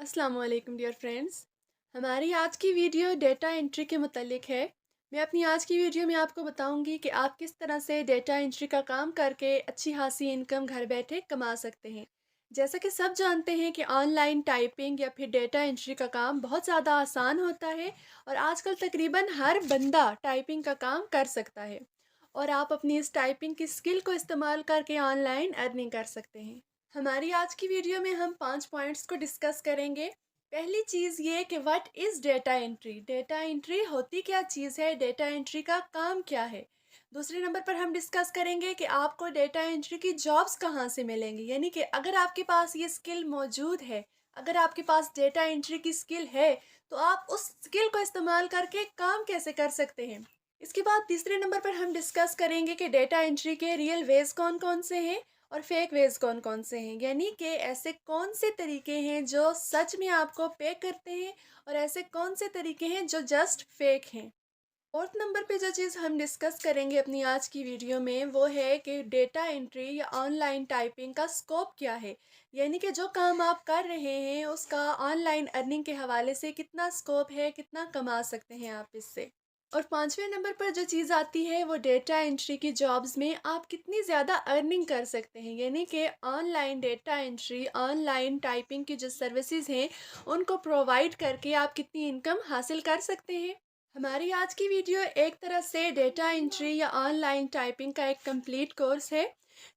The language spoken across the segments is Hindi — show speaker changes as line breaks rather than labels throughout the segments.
अस्सलाम वालेकुम डियर फ्रेंड्स। हमारी आज की वीडियो डेटा एंट्री के मुतालिक है। मैं अपनी आज की वीडियो में आपको बताऊंगी कि आप किस तरह से डेटा एंट्री का काम करके अच्छी खासी इनकम घर बैठे कमा सकते हैं। जैसा कि सब जानते हैं कि ऑनलाइन टाइपिंग या फिर डेटा एंट्री का काम बहुत ज़्यादा आसान होता है और आजकल तकरीबन हर बंदा टाइपिंग का काम कर सकता है और आप अपनी इस टाइपिंग की स्किल को इस्तेमाल करके ऑनलाइन अर्निंग कर सकते हैं। हमारी आज की वीडियो में हम 5 पॉइंट्स को डिस्कस करेंगे। पहली चीज़ ये कि what is data entry. Data entry होती क्या चीज़ है, डेटा एंट्री का काम क्या है। दूसरे नंबर पर हम डिस्कस करेंगे कि आपको डेटा एंट्री की जॉब्स कहाँ से मिलेंगी, यानी कि अगर आपके पास ये स्किल मौजूद है, अगर आपके पास डेटा एंट्री की स्किल है, तो आप उस स्किल को इस्तेमाल करके काम कैसे कर सकते हैं। इसके बाद तीसरे नंबर पर हम डिस्कस करेंगे कि डेटा एंट्री के रियल वेज कौन कौन से हैं और फेक वेज कौन कौन से हैं, यानी कि ऐसे कौन से तरीके हैं जो सच में आपको पे करते हैं और ऐसे कौन से तरीके हैं जो जस्ट फेक हैं। फोर्थ नंबर पे जो चीज़ हम डिस्कस करेंगे अपनी आज की वीडियो में वो है कि डेटा एंट्री या ऑनलाइन टाइपिंग का स्कोप क्या है, यानी कि जो काम आप कर रहे हैं उसका ऑनलाइन अर्निंग के हवाले से कितना स्कोप है, कितना कमा सकते हैं आप इससे। और पांचवें नंबर पर जो चीज़ आती है वो डेटा एंट्री की जॉब्स में आप कितनी ज़्यादा अर्निंग कर सकते हैं, यानी कि online data entry, online typing की जो सर्विसेज हैं उनको प्रोवाइड करके आप कितनी इनकम हासिल कर सकते हैं। हमारी आज की वीडियो एक तरह से डेटा एंट्री या ऑनलाइन टाइपिंग का एक कंप्लीट कोर्स है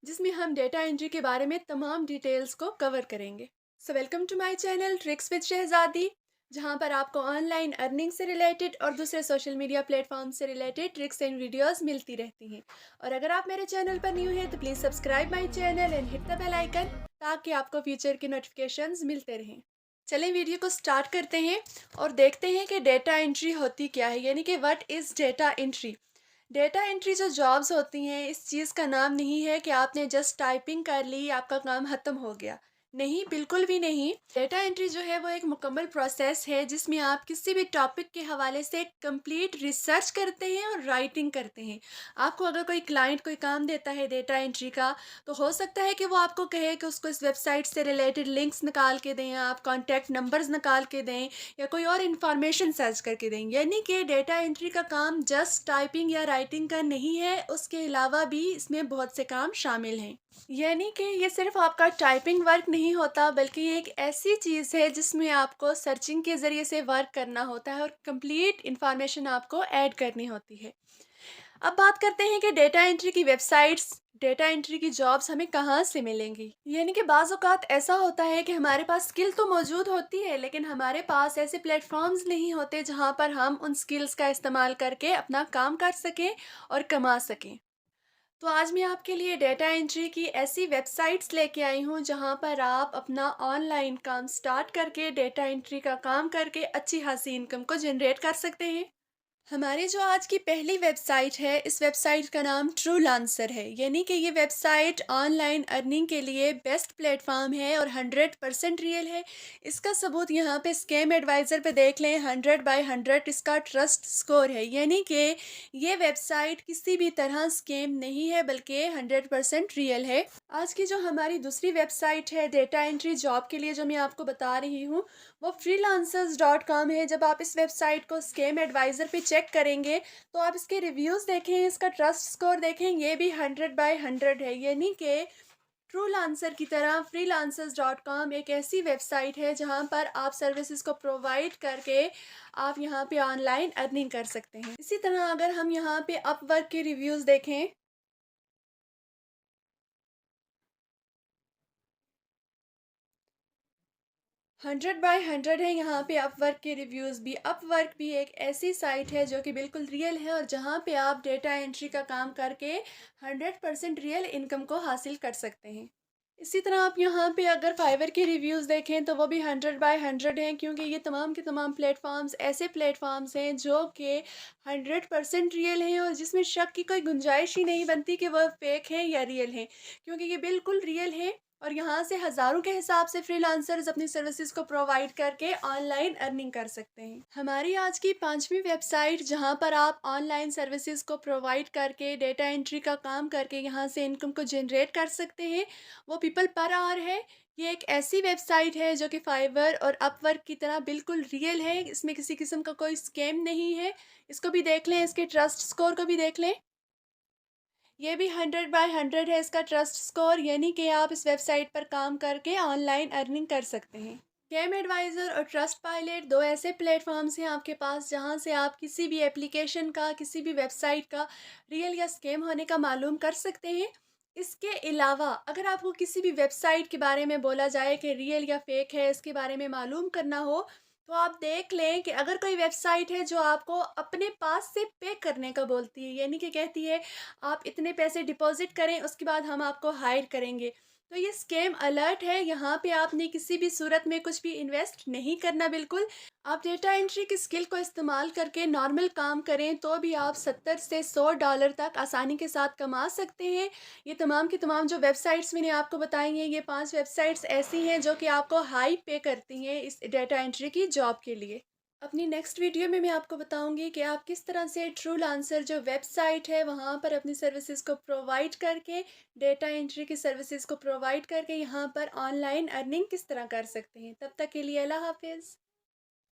जिसमें हम डेटा एंट्री के बारे में तमाम डिटेल्स को कवर करेंगे। So welcome to my channel tricks with Shahzadi, जहां पर आपको ऑनलाइन अर्निंग से रिलेटेड और दूसरे सोशल मीडिया प्लेटफॉर्म से रिलेटेड ट्रिक्स एंड वीडियोस मिलती रहती हैं। और अगर आप मेरे चैनल पर न्यू हैं तो please subscribe my channel and hit the bell icon ताकि आपको फ्यूचर के नोटिफिकेशंस मिलते रहें। चलें वीडियो को स्टार्ट करते हैं और देखते हैं कि डेटा एंट्री होती क्या है, यानी कि what is data entry. Data entry जो जॉब्स होती हैं इस चीज़ का नाम नहीं है कि आपने जस्ट टाइपिंग कर ली आपका काम ख़त्म हो गया। नहीं, बिल्कुल भी नहीं। डेटा एंट्री जो है वो एक मुकम्मल प्रोसेस है जिसमें आप किसी भी टॉपिक के हवाले से कंप्लीट रिसर्च करते हैं और राइटिंग करते हैं। आपको अगर कोई क्लाइंट कोई काम देता है डेटा एंट्री का, तो हो सकता है कि वो आपको कहे कि उसको इस वेबसाइट से रिलेटेड लिंक्स निकाल के दें, आप कॉन्टैक्ट नंबर्स निकाल के दें या कोई और इन्फॉर्मेशन सर्च करके दें। यानी कि डेटा एंट्री का काम जस्ट टाइपिंग या राइटिंग का नहीं है, उसके अलावा भी इसमें बहुत से काम शामिल हैं। यानी कि ये सिर्फ आपका टाइपिंग वर्क नहीं होता, बल्कि ये एक ऐसी चीज़ है जिसमें आपको सर्चिंग के ज़रिए से वर्क करना होता है और कंप्लीट इन्फॉर्मेशन आपको ऐड करनी होती है। अब बात करते हैं कि डेटा एंट्री की वेबसाइट्स, डेटा एंट्री की जॉब्स हमें कहाँ से मिलेंगी। यानी कि बाज़ औक़ात ऐसा होता है कि हमारे पास स्किल तो मौजूद होती है लेकिन हमारे पास ऐसे प्लेटफॉर्म्स नहीं होते जहाँ पर हम उन स्किल्स का इस्तेमाल करके अपना काम कर सकें और कमा सकें। तो आज मैं आपके लिए डेटा एंट्री की ऐसी वेबसाइट्स लेके आई हूँ जहाँ पर आप अपना ऑनलाइन काम स्टार्ट करके डेटा एंट्री का काम करके अच्छी खासी इनकम को जनरेट कर सकते हैं। हमारी जो आज की पहली वेबसाइट है, इस वेबसाइट का नाम ट्रू लांसर है, यानी कि ये वेबसाइट ऑनलाइन अर्निंग के लिए बेस्ट प्लेटफॉर्म है और 100% रियल है। इसका सबूत यहाँ पे स्कैम एडवाइज़र पे देख लें, 100/100 इसका ट्रस्ट स्कोर है, यानी कि ये वेबसाइट किसी भी तरह स्कैम नहीं है बल्कि 100% रियल है। आज की जो हमारी दूसरी वेबसाइट है डेटा एंट्री जॉब के लिए जो मैं आपको बता रही हूँ, वो freelancers.com है। जब आप इस वेबसाइट को स्कैम एडवाइज़र पे चेक करेंगे तो आप इसके रिव्यूज़ देखें, इसका ट्रस्ट स्कोर देखें, ये भी 100/100 है। यानी कि ट्रू लांसर की तरह freelancers.com एक ऐसी वेबसाइट है जहां पर आप सर्विसेज को प्रोवाइड करके आप यहां पे ऑनलाइन अर्निंग कर सकते हैं। इसी तरह अगर हम यहां पे अपवर्क के रिव्यूज़ देखें, 100/100 है यहाँ पे अपवर्क के रिव्यूज़ भी। अपवर्क भी एक ऐसी साइट है जो कि बिल्कुल रियल है और जहाँ पे आप डेटा एंट्री का काम करके 100% रियल इनकम को हासिल कर सकते हैं। इसी तरह आप यहाँ पे अगर फाइवर के रिव्यूज़ देखें तो वो भी 100/100 हैं, क्योंकि ये तमाम के तमाम प्लेटफॉर्म्स ऐसे प्लेटफॉर्म्स हैं जो कि 100% रियल हैं और जिसमें शक की कोई गुंजाइश ही नहीं बनती कि वह फेक हैं या रियल हैं, क्योंकि ये बिल्कुल रियल है। और यहाँ से हज़ारों के हिसाब से फ्रीलांसर्स अपनी सर्विसेज को प्रोवाइड करके ऑनलाइन अर्निंग कर सकते हैं। हमारी आज की पांचवी वेबसाइट जहाँ पर आप ऑनलाइन सर्विसेज को प्रोवाइड करके डेटा एंट्री का काम करके यहाँ से इनकम को जनरेट कर सकते हैं, वो पीपल पर आवर है। ये एक ऐसी वेबसाइट है जो कि फाइवर और अपवर्क की तरह बिल्कुल रियल है। इसमें किसी किस्म का कोई स्कैम नहीं है। इसको भी देख लें, इसके ट्रस्ट स्कोर को भी देख लें। ये भी 100/100 है इसका ट्रस्ट स्कोर, यानी कि आप इस वेबसाइट पर काम करके ऑनलाइन अर्निंग कर सकते हैं। स्कैम एडवाइज़र और ट्रस्ट पायलट 2 ऐसे प्लेटफ़ॉर्म्स हैं आपके पास जहां से आप किसी भी एप्लीकेशन का, किसी भी वेबसाइट का रियल या स्कैम होने का मालूम कर सकते हैं। इसके अलावा अगर आपको किसी भी वेबसाइट के बारे में बोला जाए कि रियल या फेक है, इसके बारे में मालूम करना हो, तो आप देख लें कि अगर कोई वेबसाइट है जो आपको अपने पास से पे करने का बोलती है, यानी कि कहती है आप इतने पैसे डिपॉज़िट करें, उसके बाद हम आपको हायर करेंगे। तो ये स्कैम अलर्ट है, यहाँ पे आपने किसी भी सूरत में कुछ भी इन्वेस्ट नहीं करना बिल्कुल। आप डेटा एंट्री की स्किल को इस्तेमाल करके नॉर्मल काम करें तो भी आप 70 से $100 तक आसानी के साथ कमा सकते हैं। ये तमाम की तमाम जो वेबसाइट्स मैंने आपको बताई हैं, ये 5 वेबसाइट्स ऐसी हैं जो कि आपको हाई पे करती हैं इस डेटा एंट्री की जॉब के लिए। अपनी नेक्स्ट वीडियो में मैं आपको बताऊंगी कि आप किस तरह से ट्रू लांसर जो वेबसाइट है वहाँ पर अपनी सर्विसेज को प्रोवाइड करके, डेटा एंट्री की सर्विसेज को प्रोवाइड करके यहाँ पर ऑनलाइन अर्निंग किस तरह कर सकते हैं। तब तक के लिए अल्लाह हाफिज़।